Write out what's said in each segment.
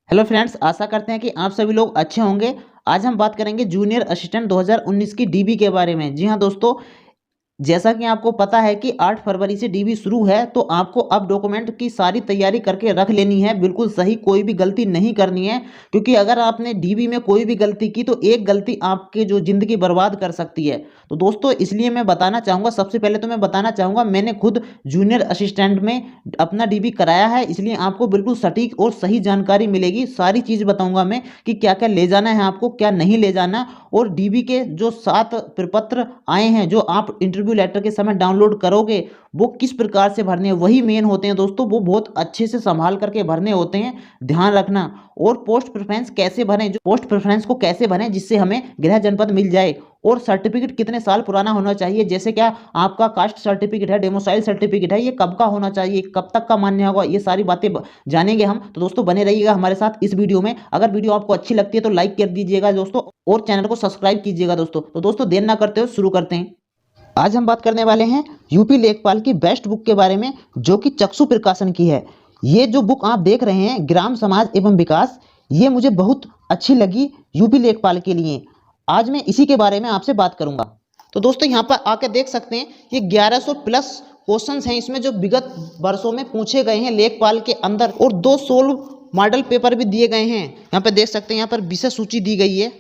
Hello friends, आशा करते हैं कि आप सभी लोग अच्छे होंगे। आज हम बात करेंगे जूनियर असिस्टेंट 2019 की डीबी के बारे में। जी हाँ दोस्तों, जैसा कि आपको पता है कि 8 फरवरी से डीबी शुरू है, तो आपको अब डॉक्यूमेंट की सारी तैयारी करके रख लेनी है। बिल्कुल सही, कोई भी गलती नहीं करनी है, क्योंकि अगर आपने डीबी में कोई भी गलती की तो एक गलती आपके जो ज़िंदगी बर्बाद कर सकती है। तो दोस्तों इसलिए मैं बताना चाहूँगा, सबसे पहले तो मैं बताना चाहूँगा, मैंने खुद जूनियर असिस्टेंट में अपना डीबी कराया है, इसलिए आपको बिल्कुल सटीक और सही जानकारी मिलेगी। सारी चीज़ बताऊँगा मैं कि क्या क्या ले जाना है आपको, क्या नहीं ले जाना। और डीबी के जो 7 प्रपत्र आए हैं, जो आप इंटरव्यू लेटर के समय डाउनलोड करोगे, वो किस प्रकार से भरने हैं वही मेन होते हैं दोस्तों। वो बहुत अच्छे से संभाल करके भरने होते हैं, ध्यान रखना। और पोस्ट प्रेफरेंस कैसे भरें, जो पोस्ट प्रेफरेंस को कैसे भरें जिससे हमें गृह जनपद मिल जाए। और सर्टिफिकेट कितने साल पुराना होना चाहिए, जैसे क्या आपका कास्ट सर्टिफिकेट है, डोमिसाइल सर्टिफिकेट है, ये कब का होना चाहिए, कब तक का मान्य होगा, ये सारी बातें जानेंगे हम। तो दोस्तों बने रहिएगा हमारे साथ इस वीडियो में। अगर वीडियो आपको अच्छी लगती है तो लाइक कर दीजिएगा दोस्तों, और चैनल को सब्सक्राइब कीजिएगा दोस्तों। तो दोस्तों देर ना करते हुए शुरू करते हैं। आज हम बात करने वाले हैं यूपी लेखपाल की बेस्ट बुक के बारे में, जो कि चक्षु प्रकाशन की है। ये जो बुक आप देख रहे हैं, ग्राम समाज एवं विकास, ये मुझे बहुत अच्छी लगी यूपी लेखपाल के लिए। आज मैं इसी के बारे में आपसे बात करूंगा। तो दोस्तों यहाँ पर आकर देख सकते हैं, ये 1100 प्लस क्वेश्चंस हैं इसमें, जो विगत वर्षों में पूछे गए हैं लेखपाल के अंदर। और 2 सोल्व मॉडल पेपर भी दिए गए हैं। यहाँ पर देख सकते हैं, यहाँ पर विषय सूची दी गई है।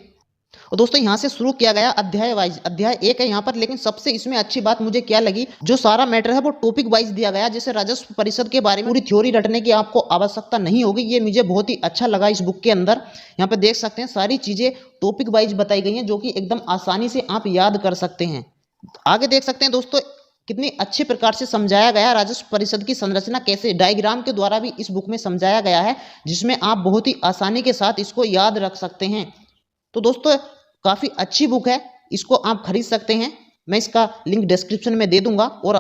और दोस्तों यहाँ से शुरू किया गया अध्याय वाइज, अध्याय 1 है यहाँ पर। लेकिन सबसे इसमें अच्छी बात मुझे क्या लगी, जो सारा मैटर है वो टॉपिक वाइज दिया गया, जैसे राजस्व परिषद के बारे में पूरी थ्योरी रटने की आपको आवश्यकता नहीं होगी। ये मुझे बहुत ही अच्छा लगा इस बुक के अंदर। यहाँ पे देख सकते हैं सारी चीजें टॉपिक वाइज बताई गई हैं, जो कि एकदम आसानी से आप याद कर सकते हैं। आगे देख सकते हैं दोस्तों, कितनी अच्छे प्रकार से समझाया गया राजस्व परिषद की संरचना कैसे, डायग्राम के द्वारा भी इस बुक में समझाया गया है, जिसमें आप बहुत ही आसानी के साथ इसको याद रख सकते हैं। तो दोस्तों काफ़ी अच्छी बुक है, इसको आप खरीद सकते हैं। मैं इसका लिंक डिस्क्रिप्शन में दे दूंगा। और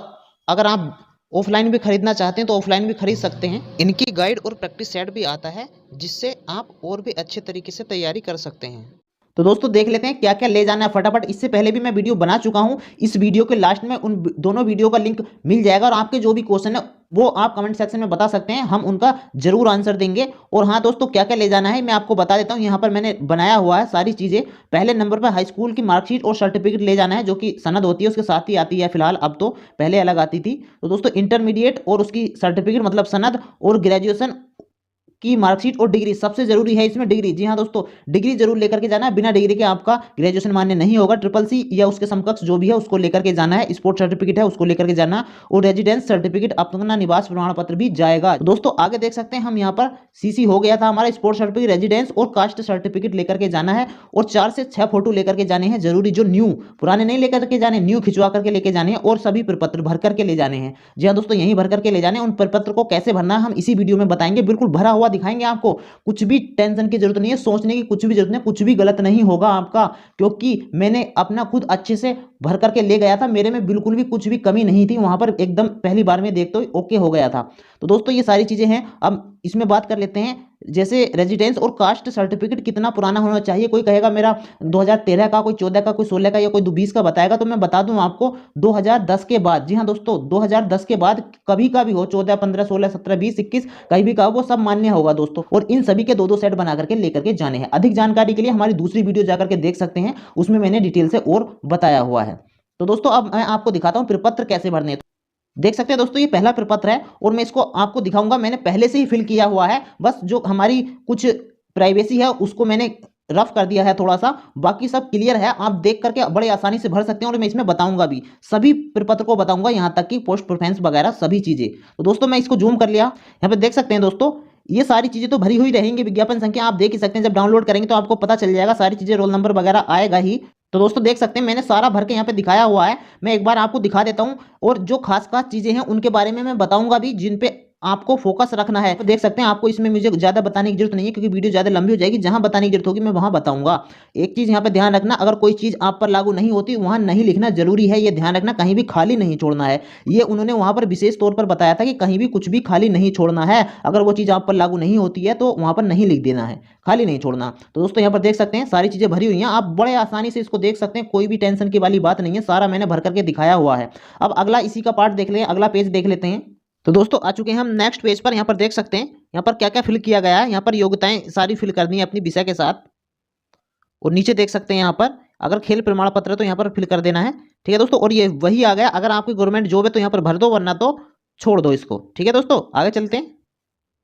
अगर आप ऑफलाइन भी खरीदना चाहते हैं तो ऑफलाइन भी खरीद सकते हैं। इनकी गाइड और प्रैक्टिस सेट भी आता है, जिससे आप और भी अच्छे तरीके से तैयारी कर सकते हैं। तो दोस्तों देख लेते हैं क्या क्या ले जाना है फटाफट। इससे पहले भी मैं वीडियो बना चुका हूं, इस वीडियो के लास्ट में उन दोनों वीडियो का लिंक मिल जाएगा। और आपके जो भी क्वेश्चन है वो आप कमेंट सेक्शन में बता सकते हैं, हम उनका जरूर आंसर देंगे। और हाँ दोस्तों, क्या क्या ले जाना है मैं आपको बता देता हूँ। यहाँ पर मैंने बनाया हुआ है सारी चीज़ें। पहले नंबर पर हाई स्कूल की मार्कशीट और सर्टिफिकेट ले जाना है, जो कि सनद होती है उसके साथ ही आती है फिलहाल, अब तो पहले अलग आती थी। तो दोस्तों इंटरमीडिएट और उसकी सर्टिफिकेट मतलब सनद, और ग्रेजुएशन की मार्कशीट और डिग्री, सबसे जरूरी है इसमें डिग्री। जी हाँ दोस्तों, डिग्री जरूर लेकर के जाना है, बिना डिग्री के आपका ग्रेजुएशन मान्य नहीं होगा। CCC या उसके समकक्ष जो भी है उसको लेकर के जाना है। स्पोर्ट सर्टिफिकेट है उसको लेकर के जाना, और रेजिडेंस सर्टिफिकेट, अपना निवास प्रमाण पत्र भी जाएगा। तो दोस्तों आगे देख सकते हैं, हम यहाँ पर सीसी हो गया था हमारा, स्पोर्ट सर्टिफिकेट, रेजिडेंस और कास्ट सर्टिफिकेट लेकर के जाना है। और 4 से 6 फोटो लेकर के जाने हैं जरूरी, जो न्यू, पुराने नहीं लेकर के जाने, न्यू खिंचवा करके लेके जाने हैं। और सभी प्रपत्र भर करके ले जाने हैं। जी हाँ दोस्तों, यहीं भर करके ले जाने हैं। उन प्रपत्र को कैसे भरना है हम इसी वीडियो में बताएंगे, बिल्कुल भरा हुआ दिखाएंगे आपको। कुछ भी टेंशन की जरूरत नहीं है, सोचने की कुछ भी जरूरत नहीं, कुछ भी गलत नहीं होगा आपका, क्योंकि मैंने अपना खुद अच्छे से भर करके ले गया था। मेरे में बिल्कुल भी कुछ भी कमी नहीं थी, वहां पर एकदम पहली बार में देखते हुए ओके हो गया था। तो दोस्तों ये सारी चीजें हैं। अब इसमें बात कर लेते हैं, जैसे रेजिडेंस और कास्ट सर्टिफिकेट कितना पुराना होना चाहिए। कोई कहेगा मेरा 2013 का, कोई 14 का, कोई 16 का, या कोई 20 का बताएगा, तो मैं बता दूं आपको 2010 के बाद। जी हाँ दोस्तों, 2010 के बाद कभी का भी हो, 14, 15, 16, 17, 20, 21 कहीं भी का हो, वो सब मान्य होगा दोस्तों। और इन सभी के 2-2 सेट बना करके लेकर के जाने हैं। अधिक जानकारी के लिए हमारी दूसरी वीडियो जाकर के देख सकते हैं, उसमें मैंने डिटेल से और बताया हुआ है। तो दोस्तों अब मैं आपको दिखाता हूँ प्रपत्र कैसे भरने हैं। देख सकते हैं दोस्तों, ये पहला प्रपत्र है और मैं इसको आपको दिखाऊंगा। मैंने पहले से ही फिल किया हुआ है, बस जो हमारी कुछ प्राइवेसी है उसको मैंने रफ कर दिया है थोड़ा सा, बाकी सब क्लियर है। आप देख करके बड़े आसानी से भर सकते हैं। और मैं इसमें बताऊंगा भी, सभी प्रपत्र को बताऊंगा, यहाँ तक कि पोस्ट प्रेफरेंस वगैरह सभी चीजें। तो दोस्तों मैं इसको जूम कर लिया, यहाँ पे देख सकते हैं दोस्तों, ये सारी चीजें तो भरी हुई रहेंगी। विज्ञापन संख्या आप देख ही सकते हैं, जब डाउनलोड करेंगे तो आपको पता चल जाएगा सारी चीजें, रोल नंबर वगैरह आएगा ही। तो दोस्तों देख सकते हैं मैंने सारा भर के यहाँ पे दिखाया हुआ है। मैं एक बार आपको दिखा देता हूँ, और जो खास खास चीजें हैं उनके बारे में मैं बताऊंगा भी, जिन पे आपको फोकस रखना है। तो देख सकते हैं, आपको इसमें मुझे ज्यादा बताने की जरूरत नहीं है, क्योंकि वीडियो ज्यादा लंबी हो जाएगी। जहां बताने की जरूरत होगी मैं वहां बताऊंगा। एक चीज यहाँ पे ध्यान रखना, अगर कोई चीज आप पर लागू नहीं होती वहां नहीं लिखना जरूरी है, ये ध्यान रखना। कहीं भी खाली नहीं छोड़ना है, ये उन्होंने वहां पर विशेष तौर पर बताया था कि कहीं भी कुछ भी खाली नहीं छोड़ना है। अगर वो चीज आप पर लागू नहीं होती है तो वहां पर नहीं लिख देना है, खाली नहीं छोड़ना। तो दोस्तों यहाँ पर देख सकते हैं सारी चीजें भरी हुई हैं, आप बड़े आसानी से इसको देख सकते हैं, कोई भी टेंशन की वाली बात नहीं है, सारा मैंने भर करके दिखाया हुआ है। अब अगला इसी का पार्ट देख लें, अगला पेज देख लेते हैं। तो दोस्तों आ चुके हैं हम नेक्स्ट पेज पर। यहाँ पर देख सकते हैं यहाँ पर क्या क्या फिल किया गया है, यहाँ पर योग्यताएं सारी फिल करनी है अपनी विषय के साथ। और नीचे देख सकते हैं यहाँ पर अगर खेल प्रमाण पत्र है तो यहाँ पर फिल कर देना है। ठीक है दोस्तों, और ये वही आ गया, अगर आपकी गवर्नमेंट जॉब है तो यहाँ पर भर दो, वरना तो छोड़ दो इसको। ठीक है दोस्तों, आगे चलते हैं।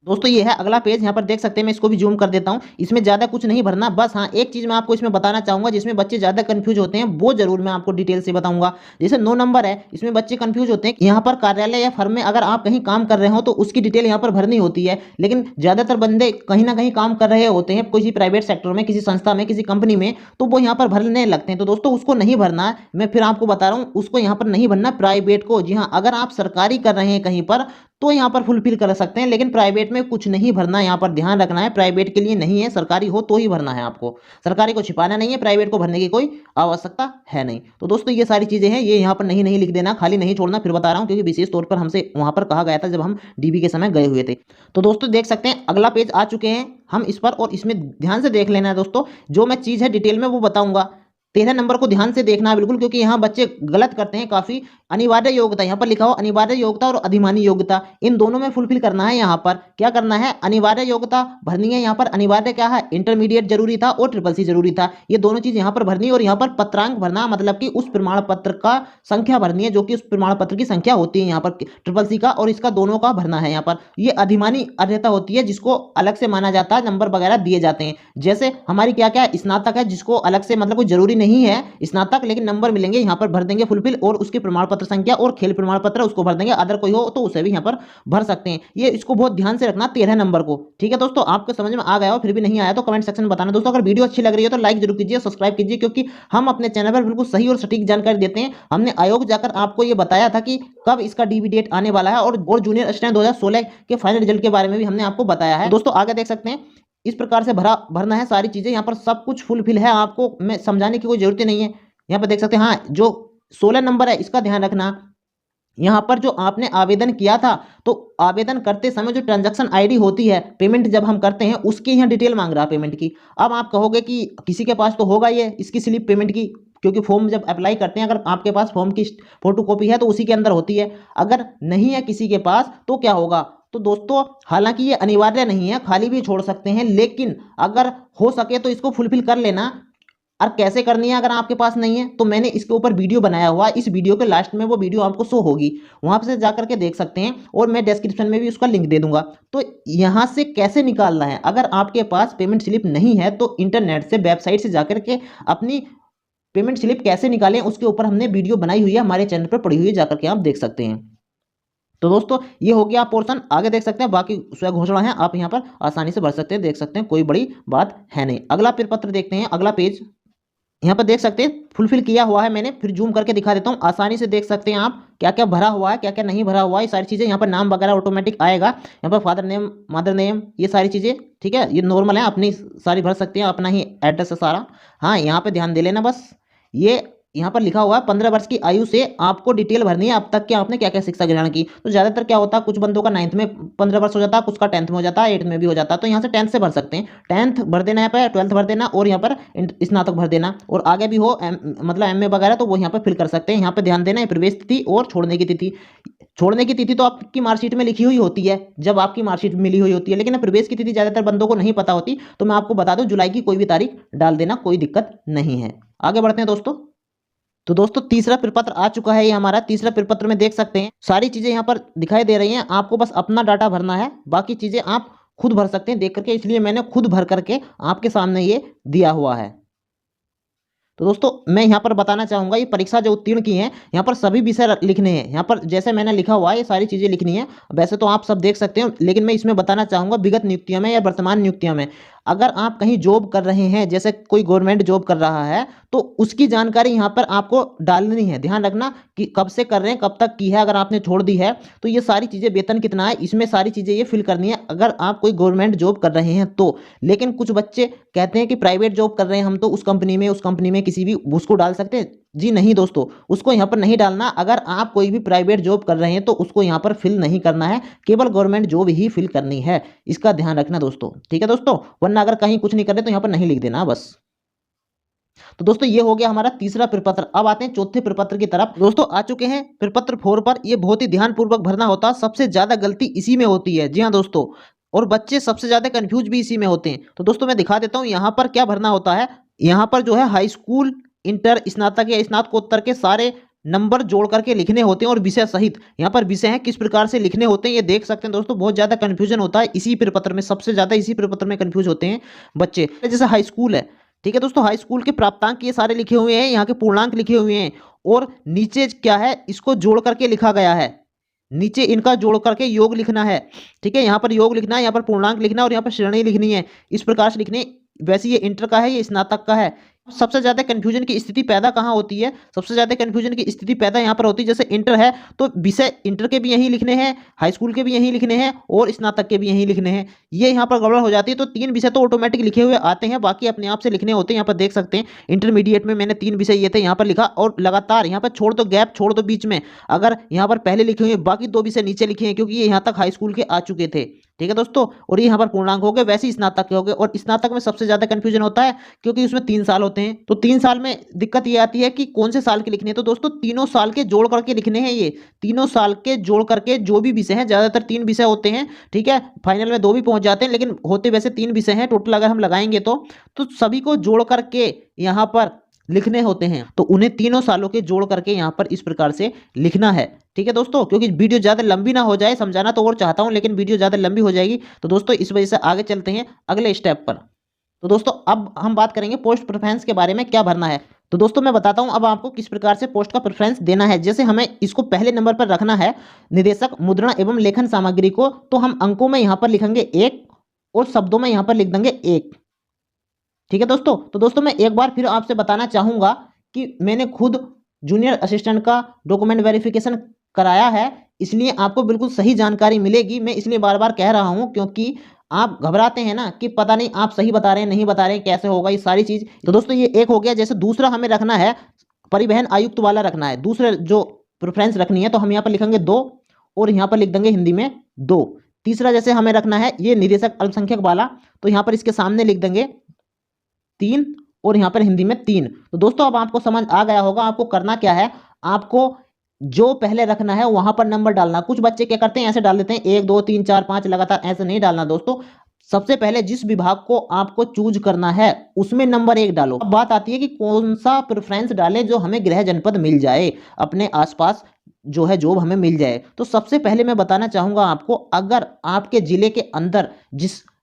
दोस्तों ये है अगला पेज, यहाँ पर देख सकते हैं, मैं इसको भी जूम कर देता हूँ। इसमें ज़्यादा कुछ नहीं भरना, बस हाँ एक चीज़ मैं आपको इसमें बताना चाहूँगा जिसमें बच्चे ज़्यादा कंफ्यूज होते हैं, वो जरूर मैं आपको डिटेल से बताऊंगा। जैसे 9 नंबर है, इसमें बच्चे कंफ्यूज होते हैं कि यहाँ पर कार्यालय या फर्म में अगर आप कहीं काम कर रहे हो तो उसकी डिटेल यहाँ पर भरनी होती है, लेकिन ज़्यादातर बंदे कहीं ना कहीं काम कर रहे होते हैं किसी प्राइवेट सेक्टर में, किसी संस्था में, किसी कंपनी में, तो वो यहाँ पर भरने लगते हैं। तो दोस्तों उसको नहीं भरना है, मैं फिर आपको बता रहा हूँ, उसको यहाँ पर नहीं भरना, प्राइवेट को। जी हाँ, अगर आप सरकारी कर रहे हैं कहीं पर तो यहाँ पर फुलफिल कर सकते हैं, लेकिन प्राइवेट में कुछ नहीं भरना, यहाँ पर ध्यान रखना है, प्राइवेट के लिए नहीं है, सरकारी हो तो ही भरना है आपको। सरकारी को छिपाना नहीं है, प्राइवेट को भरने की कोई आवश्यकता है नहीं। तो दोस्तों ये सारी चीजें हैं, ये यहाँ पर नहीं लिख देना, खाली नहीं छोड़ना, फिर बता रहा हूँ, क्योंकि विशेष तौर पर हमसे वहां पर कहा गया था जब हम डीबी के समय गए हुए थे। तो दोस्तों देख सकते हैं अगला पेज आ चुके हैं हम इस पर, और इसमें ध्यान से देख लेना है दोस्तों, जो मैं चीज है डिटेल में वो बताऊंगा। 13 नंबर को ध्यान से देखना है बिल्कुल, क्योंकि यहाँ बच्चे गलत करते हैं काफी। अनिवार्य योग्यता, यहाँ पर लिखा हो अनिवार्य योग्यता और अधिमानी योग्यता, इन दोनों में फुलफिल करना है। यहाँ पर क्या करना है, अनिवार्य योग्यता भरनी है। यहाँ पर अनिवार्य क्या है, इंटरमीडिएट जरूरी था और ट्रिपल सी जरूरी था, ये दोनों चीज यहाँ पर भरनी है। और यहाँ पर पत्रांक भरना, मतलब कि उस प्रमाण पत्र का संख्या भरनी है, जो कि उस प्रमाण पत्र की संख्या होती है यहाँ पर ट्रिपल सी का और इसका दोनों का भरना है। यहाँ पर ये अधिमानी अर्हता होती है, जिसको अलग से माना जाता है, नंबर वगैरह दिए जाते हैं। जैसे हमारी क्या क्या स्नातक है, जिसको अलग से मतलब कोई जरूरी नहीं है स्नातक, लेकिन नंबर मिलेंगे, यहाँ पर भर देंगे फुलफिल, और उसके प्रमाण पत्र संख्या और खेल प्रमाण पत्र उसको भर देंगे। अदर कोई हो तो उसे भी यहाँ पर भर सकते हैं। ये इसको बहुत ध्यान से रखना 13 नंबर को। ठीक है दोस्तों, आपको समझ में आ गया हो, फिर भी नहीं आया तो कमेंट सेक्शन में बताना। दोस्तों अगर वीडियो अच्छी लग रही है तो लाइक जरूर कीजिए, सब्सक्राइब कीजिए, क्योंकि हम अपने चैनल पर बिल्कुल सही और सटीक जानकारी देते हैं। हमने आयोग जाकर आपको ये बताया था कि कब इसका डीबी डेट आने वाला है, और जूनियर असिस्टेंट 2016 के फाइनल रिजल्ट के बारे में भी हमने आपको बताया है। दोस्तों आगे देख सकते हैं, इस प्रकार से भरना है सारी चीजें, यहाँ पर सब कुछ फुलफिल है, आपको मैं समझाने की कोई जरूरत नहीं है। यहाँ पर देख सकते हैं, हाँ जो 16 नंबर है इसका ध्यान रखना। यहाँ पर जो आपने आवेदन किया था, तो आवेदन करते समय जो ट्रांजैक्शन आईडी होती है, पेमेंट जब हम करते हैं उसकी यहाँ डिटेल मांग रहा है पेमेंट की। अब आप कहोगे कि किसी के पास तो होगा ये इसकी स्लिप पेमेंट की, क्योंकि फॉर्म जब अप्लाई करते हैं, अगर आपके पास फॉर्म की फोटोकॉपी है तो उसी के अंदर होती है। अगर नहीं है किसी के पास तो क्या होगा, तो दोस्तों हालांकि ये अनिवार्य नहीं है, खाली भी छोड़ सकते हैं, लेकिन अगर हो सके तो इसको फुलफिल कर लेना। और कैसे करनी है अगर आपके पास नहीं है, तो मैंने इसके ऊपर वीडियो बनाया हुआ है, इस वीडियो के लास्ट में वो वीडियो आपको शो होगी, वहां से जाकर के देख सकते हैं, और मैं डिस्क्रिप्शन में भी उसका लिंक दे दूंगा। तो यहां से कैसे निकालना है, अगर आपके पास पेमेंट स्लिप नहीं है तो इंटरनेट से वेबसाइट से जाकर के अपनी पेमेंट स्लिप कैसे निकालें, उसके ऊपर हमने वीडियो बनाई हुई है, हमारे चैनल पर पड़ी हुई है, जाकर के आप देख सकते हैं। तो दोस्तों ये हो गया पोर्शन, आगे देख सकते हैं बाकी स्व घोषणा है, आप यहाँ पर आसानी से भर सकते हैं, देख सकते हैं, कोई बड़ी बात है नहीं। अगला पत्र देखते हैं, अगला पेज यहाँ पर देख सकते हैं फुलफिल किया हुआ है मैंने, फिर जूम करके दिखा देता हूँ, आसानी से देख सकते हैं आप क्या क्या भरा हुआ है, क्या क्या नहीं भरा हुआ है, ये सारी चीज़ें। यहाँ पर नाम वगैरह ऑटोमेटिक आएगा, यहाँ पर फादर नेम, मदर नेम, ये सारी चीज़ें ठीक है, ये नॉर्मल है, अपनी सारी भर सकते हैं, अपना ही एड्रेस है सारा। हाँ यहाँ पे ध्यान दे लेना बस, ये यहाँ पर लिखा हुआ है 15 वर्ष की आयु से आपको डिटेल भरनी है, अब तक क्या आपने क्या क्या शिक्षा ग्रहण की। तो ज़्यादातर क्या होता है, कुछ बंदों का 9th में 15 वर्ष हो जाता है, कुछ का 10th में हो जाता है, 8th में भी हो जाता है, तो यहाँ से 10th से भर सकते हैं। 10th भर देना, यहाँ पर 12th भर देना, और यहाँ पर स्नातक भर देना, और आगे भी हो मतलब MA वगैरह तो वो यहाँ पर फिल कर सकते हैं। यहाँ पर ध्यान देना है प्रवेश तिथि और छोड़ने की तिथि। छोड़ने की तिथि तो आपकी मार्कशीट में लिखी हुई होती है, जब आपकी मार्कशीट मिली हुई होती है, लेकिन प्रवेश की तिथि ज़्यादातर बंदों को नहीं पता होती, तो मैं आपको बता दूं जुलाई की कोई भी तारीख डाल देना, कोई दिक्कत नहीं है। आगे बढ़ते हैं दोस्तों। तो दोस्तों तीसरा प्रपत्र आ चुका है, ये हमारा तीसरा प्रपत्र में देख सकते हैं सारी चीजें यहाँ पर दिखाई दे रही हैं, आपको बस अपना डाटा भरना है, बाकी चीजें आप खुद भर सकते हैं देख करके, इसलिए मैंने खुद भर करके आपके सामने ये दिया हुआ है। तो दोस्तों मैं यहाँ पर बताना चाहूंगा, ये परीक्षा जो उत्तीर्ण की है, यहाँ पर सभी विषय लिखने हैं, यहाँ पर जैसे मैंने लिखा हुआ है ये सारी चीजें लिखनी है। वैसे तो आप सब देख सकते हो, लेकिन मैं इसमें बताना चाहूंगा विगत नियुक्तियों में या वर्तमान नियुक्तियों में, अगर आप कहीं जॉब कर रहे हैं, जैसे कोई गवर्नमेंट जॉब कर रहा है, तो उसकी जानकारी यहाँ पर आपको डालनी है। ध्यान रखना कि कब से कर रहे हैं, कब तक की है, अगर आपने छोड़ दी है तो ये सारी चीज़ें, वेतन कितना है, इसमें सारी चीज़ें ये फिल करनी है, अगर आप कोई गवर्नमेंट जॉब कर रहे हैं तो। लेकिन कुछ बच्चे कहते हैं कि प्राइवेट जॉब कर रहे हैं हम, तो उस कंपनी में किसी भी उसको डाल सकते हैं। जी नहीं दोस्तों, उसको यहाँ पर नहीं डालना। अगर आप कोई भी प्राइवेट जॉब कर रहे हैं तो उसको यहाँ पर फिल नहीं करना है, केवल गवर्नमेंट जॉब ही फिल करनी है, इसका ध्यान रखना दोस्तों। ठीक है दोस्तों, वरना अगर कहीं कुछ नहीं कर रहे तो यहाँ पर नहीं लिख देना बस। तो दोस्तों ये हो गया हमारा तीसरा प्रपत्र। अब आते हैं चौथे प्रपत्र की तरफ। दोस्तों आ चुके हैं प्रपत्र 4 पर, ये बहुत ही ध्यानपूर्वक भरना होता है, सबसे ज्यादा गलती इसी में होती है। जी हाँ दोस्तों, और बच्चे सबसे ज़्यादा कन्फ्यूज भी इसी में होते हैं। तो दोस्तों मैं दिखा देता हूँ यहाँ पर क्या भरना होता है। यहाँ पर जो है हाई स्कूल, इंटर, स्नातक या स्नातकोत्तर के सारे नंबर जोड़ करके लिखने होते हैं और विषय सहित। यहाँ पर विषय हैं किस प्रकार से लिखने होते हैं ये देख सकते हैं दोस्तों। बहुत ज़्यादा कन्फ्यूजन होता है इसी प्रपत्र में, सबसे ज़्यादा इसी प्रपत्र में कन्फ्यूज होते हैं बच्चे। जैसे हाई स्कूल है, ठीक है दोस्तों, हाई स्कूल के प्राप्तांक ये सारे लिखे हुए हैं, यहाँ के पूर्णांक लिखे हुए हैं और नीचे क्या है इसको जोड़ करके लिखा गया है। नीचे इनका जोड़ करके योग लिखना है, ठीक है, यहाँ पर योग लिखना है, यहाँ पर पूर्णांक लिखना है और यहाँ पर श्रेणी लिखनी है। इस प्रकार से लिखने। वैसे ये इंटर का है, ये स्नातक का है। सबसे ज्यादा कंफ्यूजन की स्थिति पैदा कहाँ होती है? सबसे ज्यादा कंफ्यूजन की स्थिति पैदा यहाँ पर होती है, जैसे इंटर है तो विषय इंटर के भी यही लिखने हैं, हाई स्कूल के भी यही लिखने हैं और स्नातक के भी यही लिखने हैं। ये यहाँ पर गड़बड़ हो जाती है। तो 3 विषय तो ऑटोमेटिक लिखे हुए आते हैं, बाकी अपने आप से लिखने होते हैं। यहाँ पर देख सकते हैं इंटरमीडिएट में मैंने 3 विषय ये थे, यहाँ पर लिखा और लगातार यहाँ पर छोड़ दो, गैप छोड़ दो बीच में। अगर यहाँ पर पहले लिखे हुए बाकी 2 विषय नीचे लिखे हैं क्योंकि ये यहाँ तक हाई स्कूल के आ चुके थे, ठीक है दोस्तों। और ये यहाँ पर पूर्णांक हो गए, वैसे ही स्नातक के हो गए। और स्नातक में सबसे ज्यादा कंफ्यूजन होता है क्योंकि उसमें 3 साल होते हैं। तो 3 साल में दिक्कत ये आती है कि कौन से साल के लिखने हैं। तो दोस्तों तीनों साल के जोड़ करके लिखने हैं, ये तीनों साल के जोड़ करके जो भी विषय हैं, ज्यादातर 3 विषय होते हैं, ठीक है। फाइनल में 2 भी पहुंच जाते हैं लेकिन होते वैसे 3 विषय हैं टोटल अगर हम लगाएंगे तो सभी को जोड़ करके यहाँ पर लिखने होते हैं। तो उन्हें तीनों सालों के जोड़ करके यहाँ पर इस प्रकार से लिखना है, ठीक है दोस्तों। क्योंकि वीडियो ज़्यादा लंबी ना हो जाए, समझाना तो और चाहता हूँ लेकिन वीडियो ज़्यादा लंबी हो जाएगी, तो दोस्तों इस वजह से आगे चलते हैं अगले स्टेप पर। तो दोस्तों अब हम बात करेंगे पोस्ट प्रेफरेंस के बारे में, क्या भरना है। तो दोस्तों मैं बताता हूं अब आपको किस प्रकार से पोस्ट का प्रेफरेंस देना है। जैसे हमें इसको पहले नंबर पर रखना है निदेशक मुद्रण एवं लेखन सामग्री को, तो हम अंकों में यहां पर लिखेंगे 1 और शब्दों में यहां पर लिख देंगे 1, ठीक है दोस्तों। तो दोस्तों मैं एक बार फिर आपसे बताना चाहूंगा कि मैंने खुद जूनियर असिस्टेंट का डॉक्यूमेंट वेरिफिकेशन कराया है, इसलिए आपको बिल्कुल सही जानकारी मिलेगी। मैं इसलिए बार बार कह रहा हूं क्योंकि आप घबराते हैं ना कि पता नहीं आप सही बता रहे हैं नहीं बता रहे हैं, कैसे होगा ये सारी चीज। तो दोस्तों ये एक हो गया। जैसे दूसरा हमें रखना है परिवहन आयुक्त वाला रखना है, दूसरे जो प्रेफरेंस रखनी है, तो हम यहाँ पर लिखेंगे 2 और यहाँ पर लिख देंगे हिंदी में 2। तीसरा जैसे हमें रखना है ये निदेशक अल्पसंख्यक वाला, तो यहाँ पर इसके सामने लिख देंगे 3 और यहाँ पर हिंदी में 3। तो दोस्तों अब आपको समझ आ गया होगा आपको करना क्या है। आपको जो पहले रखना है वहां पर नंबर डालना। कुछ बच्चे क्या करते हैं ऐसे डाल देते हैं 1 2 3 4 5 लगातार, ऐसे नहीं डालना दोस्तों। सबसे पहले जिस विभाग को आपको चूज करना है उसमें नंबर 1 डालो। अब बात आती है कि कौन सा प्रेफरेंस डालें जो हमें गृह जनपद मिल जाए, अपने आसपास जो है जॉब हमें मिल जाए। तो सबसे पहले मैं बताना चाहूंगा आपको, अगर आपके जिले के अंदर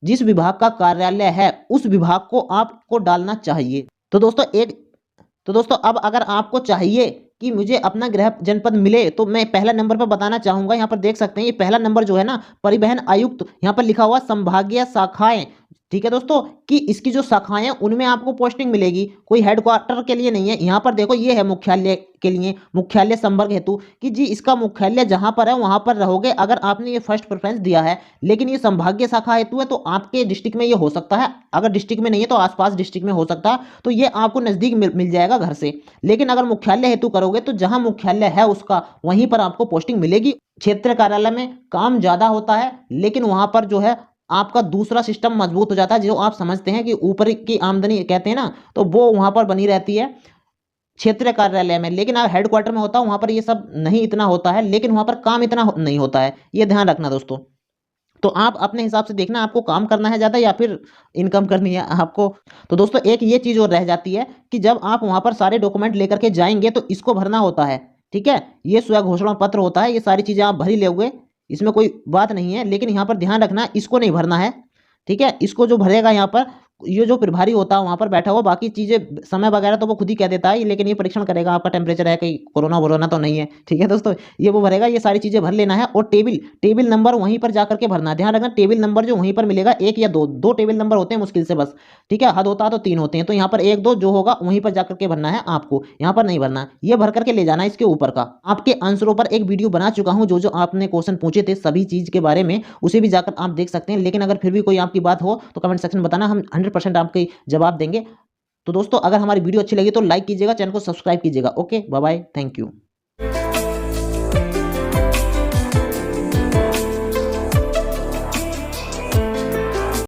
जिस विभाग का कार्यालय है उस विभाग को आपको डालना चाहिए। तो दोस्तों अब अगर आपको चाहिए कि मुझे अपना गृह जनपद मिले तो मैं पहला नंबर पर बताना चाहूंगा। यहाँ पर देख सकते हैं ये पहला नंबर जो है ना परिवहन आयुक्त, यहाँ पर लिखा हुआ संभागीय शाखाएं, ठीक है दोस्तों, कि इसकी जो शाखाएं हैं उनमें आपको पोस्टिंग मिलेगी, कोई हेडक्वार्टर के लिए नहीं है। यहाँ पर देखो ये है मुख्यालय के लिए, मुख्यालय संवर्ग हेतु कि जी इसका मुख्यालय जहां पर है वहां पर रहोगे अगर आपने ये फर्स्ट प्रेफरेंस दिया है। लेकिन ये संभागीय शाखा हेतु है तो आपके डिस्ट्रिक्ट में ये हो सकता है, अगर डिस्ट्रिक्ट में नहीं है तो आसपास डिस्ट्रिक्ट में हो सकता है, तो ये आपको नजदीक मिल जाएगा घर से। लेकिन अगर मुख्यालय हेतु करोगे तो जहां मुख्यालय है उसका वहीं पर आपको पोस्टिंग मिलेगी। क्षेत्र कार्यालय में काम ज्यादा होता है लेकिन वहां पर जो है आपका दूसरा सिस्टम मजबूत हो जाता है, जो आप समझते हैं कि ऊपर की आमदनी कहते हैं ना, तो वो वहां पर बनी रहती है क्षेत्रीय कार्यालय में। लेकिन अगर हेडक्वार्टर में होता है वहां पर ये सब नहीं इतना होता है, लेकिन वहां पर काम इतना नहीं होता है, ये ध्यान रखना दोस्तों। तो आप अपने हिसाब से देखना आपको काम करना है ज़्यादा या फिर इनकम करनी है आपको। तो दोस्तों एक ये चीज़ और रह जाती है कि जब आप वहां पर सारे डॉक्यूमेंट लेकर के जाएंगे तो इसको भरना होता है, ठीक है। ये स्व घोषणा पत्र होता है, ये सारी चीज़ें आप भर ही लोगे, इसमें कोई बात नहीं है। लेकिन यहाँ पर ध्यान रखना इसको नहीं भरना है, ठीक है। इसको जो भरेगा यहाँ पर ये जो प्रभारी होता है वहां पर बैठा हुआ, बाकी चीजें समय वगैरह तो वो खुद ही कह देता है, लेकिन ये परीक्षण करेगा आपका टेम्परेचर है कहीं कोरोना वोरोना तो नहीं है, ठीक है दोस्तों, ये वो भरेगा, ये सारी चीजें भर लेना है। और टेबल नंबर वहीं पर जाकर के भरना है, ध्यान रखना टेबल नंबर जो वहीं पर मिलेगा 1 या 2 टेबल नंबर होते हैं मुश्किल से बस, ठीक है। हद होता है तो 3 होते हैं, तो यहाँ पर 1 2 जो होगा वहीं पर जाकर के भरना है आपको, यहाँ पर नहीं भरना, ये भर करके ले जाना है इसके ऊपर का। आपके आंसरों पर एक वीडियो बना चुका हूँ, जो आपने क्वेश्चन पूछे थे सभी चीज के बारे में, उसे भी जाकर आप देख सकते हैं। लेकिन अगर फिर भी कोई आपकी बात हो तो कमेंट सेक्शन में बताना, हम 100% आपकी जवाब देंगे। तो दोस्तों अगर हमारी वीडियो अच्छी लगी तो लाइक कीजिएगा, चैनल को सब्सक्राइब कीजिएगा। Okay bye bye, thank you.